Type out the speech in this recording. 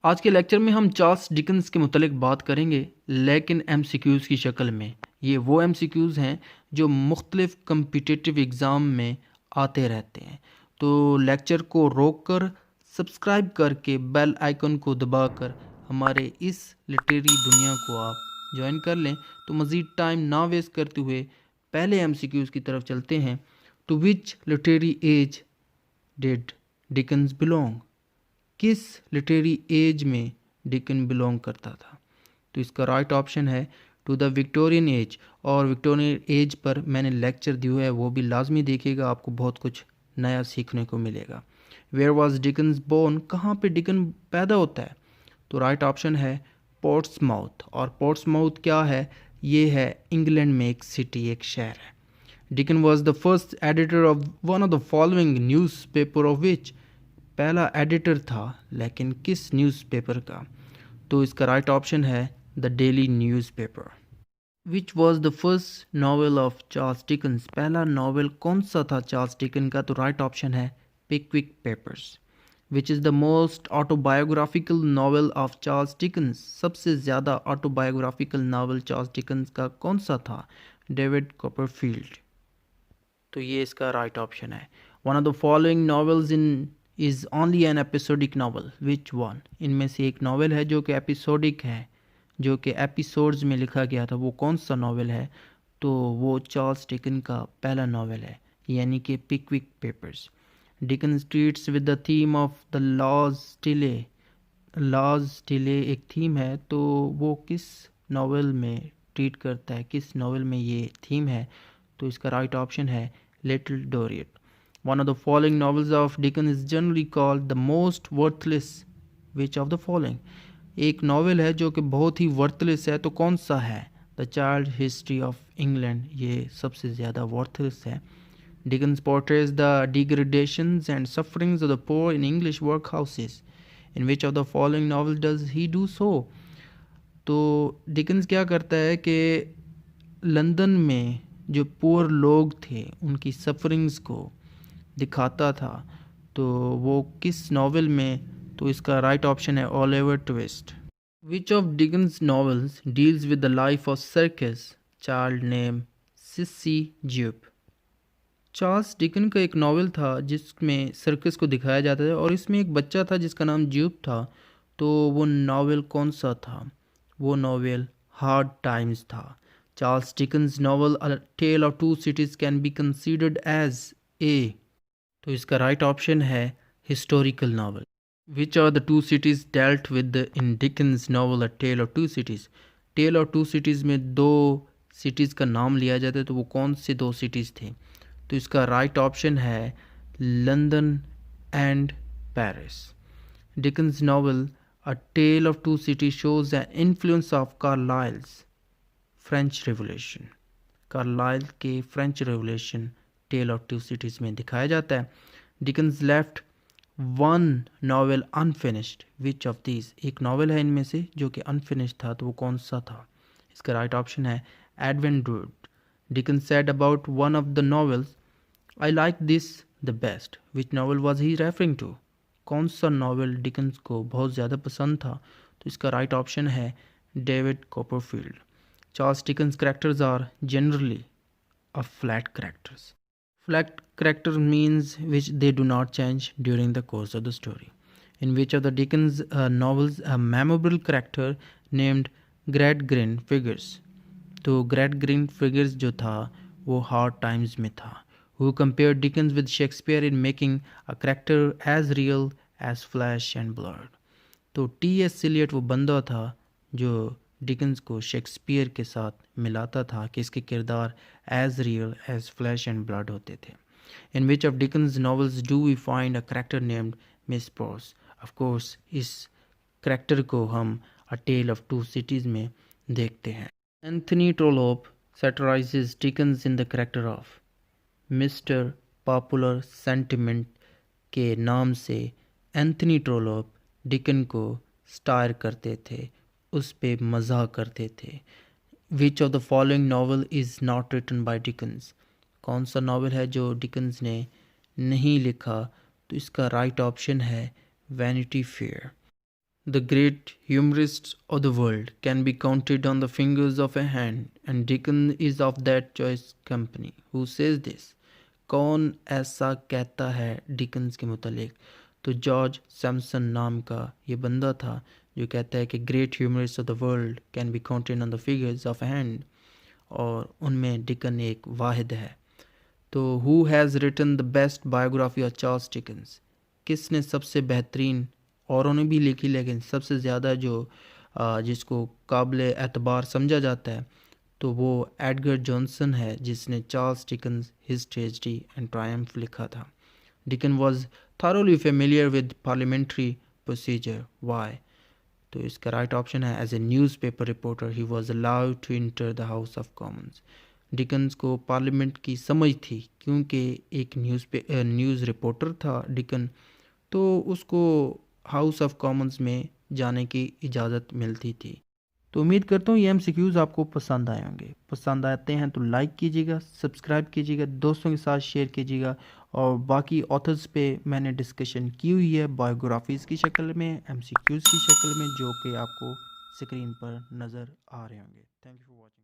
आज के लेक्चर में हम चार्ल्स डिकन्स के मुतलिक बात करेंगे, लेकिन एमसीक्यूज़ की शक्ल में। ये वो एमसीक्यूज़ हैं जो मुख्तलिफ कम्पिटिटिव एग्ज़ाम में आते रहते हैं। तो लेक्चर को रोक कर सब्सक्राइब करके बेल आइकन को दबाकर हमारे इस लिटरेरी दुनिया को आप ज्वाइन कर लें। तो मज़ीद टाइम ना वेस्ट करते हुए पहले एमसीक्यूज़ की तरफ चलते हैं। To which literary age did Dickens belong? किस लिटरेरी एज में डिकन बिलोंग करता था? तो इसका राइट ऑप्शन है टू द विक्टोरियन एज। और विक्टोरियन एज पर मैंने लेक्चर दिया है, वो भी लाजमी देखिएगा, आपको बहुत कुछ नया सीखने को मिलेगा। Where was Dickens born? कहाँ पे डिकन पैदा होता है? तो राइट ऑप्शन है पोर्ट्समाउथ। और पोर्ट्समाउथ क्या है? ये है इंग्लैंड में एक सिटी, एक शहर है। Deacon was the first editor of one of the following news paper of which? पहला एडिटर था, लेकिन किस न्यूज़पेपर का? तो इसका राइट ऑप्शन है the daily newspaper. Which was the first novel of Charles Dickens? पहला नावल कौन सा था चार्ल्स डिकन का? तो राइट ऑप्शन है Pickwick Papers. Which is the most autobiographical novel of Charles Dickens? सबसे ज़्यादा ऑटोबायोग्राफिकल नावल चार्ल्स डिकन्स का कौन सा था? David Copperfield. तो ये इसका राइट ऑप्शन है। One of the following novels in is only an episodic novel, which one? इनमें से एक नावल है जो कि एपिसोडिक है, जो कि एपिसोड्स में लिखा गया था, वो कौन सा नावल है? तो वो चार्ल्स डिकन का पहला नावल है, यानी कि Pickwick Papers. Dickens treats with the theme of the law's delay एक थीम है, तो वो किस नावल में ट्रीट करता है, किस नावल में ये थीम है? तो इसका राइट ऑप्शन है little डोरियट। One of the following novels of Dickens is generally called the most worthless. Which of the following? एक नावल है जो कि बहुत ही वर्थलेस है, तो कौन सा है? The child history of England, ये सबसे ज़्यादा वर्थलेस है। Dickens portrays the degradations and sufferings of the poor in English workhouses. In which of the following novel does he do so? तो डिकन्स क्या करता है कि लंदन में जो पुअर लोग थे उनकी सफरिंग्स को दिखाता था, तो वो किस नावल में? तो इसका राइट ऑप्शन है Oliver Twist. Which of Dickens novels deals with the life of circus child name Sissy Jupe? Charles Dickens का एक नावल था जिसमें सर्कस को दिखाया जाता था, और इसमें एक बच्चा था जिसका नाम ज्यूप था। तो वो नावल कौन सा था? वो नावल हार्ड टाइम्स था। Charles Dickens novel a Tale of Two Cities can be considered as a? तो इसका राइट ऑप्शन है historical novel. Which are the two cities dealt with in Dickens novel a Tale of to Cities? Tale of to cities में दो cities का नाम लिया जाता है, तो वो कौन से दो सिटीज़ थे? तो इसका राइट ऑप्शन है London and Paris. Dickens novel a Tale of Two Cities shows the influence of Carlyle's French revolution. Carlyle के French revolution tale of to cities में दिखाया जाता है। Dickens left one novel unfinished, which of these? एक novel है इनमें से जो कि अनफिनिश्ड था, तो वो कौन सा था? इसका राइट ऑप्शन है Edwin Drood. Dickens said about one of the novels, I like this the best, which novel was he referring to? कौन सा नावल डिकन्स को बहुत ज़्यादा पसंद था? तो इसका राइट ऑप्शन है David Copperfield. Charles Dickens characters are generally of flat characters. Flat character means which they do not change during the course of the story. In which of the Dickens novels a memorable character named Gradgrin figures? तो Gradgrin figures जो था वो hard times में था, who compared Dickens with Shakespeare in making a character as real as flesh and blood. तो T.S. Eliot वो बंदा था जो डिकन्स को शेक्सपियर के साथ मिलाता था कि इसके किरदार as real as flesh and blood होते थे। In which of Dickens novels do we find a character named Miss Pross? Of course इस करेक्टर को हम a Tale of to cities में देखते हैं। Anthony Trollope satirizes Dickens in the character of Mister Popular Sentiment के नाम से Anthony Trollope Dickens को स्टार करते थे, उस पे मज़ाक करते थे। Which of the following novel is not written by Dickens? कौन सा नावल है जो डिकन्स ने नहीं लिखा? तो इसका राइट ऑप्शन है vanity fair. The great humorists of the world can be counted on the fingers of a hand, and Dickens is of that choice company. Who says this? कौन ऐसा कहता है डिकन्स के मुतालिक? तो जॉर्ज सैमसन नाम का ये बंदा था जो कहता है कि great humorist of the world can be counted on the figures of hand, और उनमें डिकन एक वाहिद है। तो who has written the best biography of Charles Dickens? किसने सबसे बेहतरीन, औरों ने भी लिखी लेकिन सबसे ज़्यादा जो जिसको काबिल एतबार समझा जाता है, तो वो एडगर जॉनसन है जिसने Charles Dickens his tragedy and triumph लिखा था। Dicken was thoroughly familiar with parliamentary procedure. Why? तो इसका राइट ऑप्शन है as a newspaper reporter he was allowed to enter the House of Commons. Dickens को parliament की समझ थी क्योंकि एक न्यूज़ रिपोर्टर था डिकन, तो उसको हाउस ऑफ कॉमन्स में जाने की इजाज़त मिलती थी। तो उम्मीद करता हूँ ये एमसीक्यूज़ आपको पसंद आए होंगे। पसंद आते हैं तो लाइक कीजिएगा, सब्सक्राइब कीजिएगा, दोस्तों के साथ शेयर कीजिएगा। और बाकी ऑथर्स पे मैंने डिस्कशन की हुई है बायोग्राफीज़ की शक्ल में, एमसीक्यूज़ की शक्ल में, जो कि आपको स्क्रीन पर नज़र आ रहे होंगे। Thank you for watching.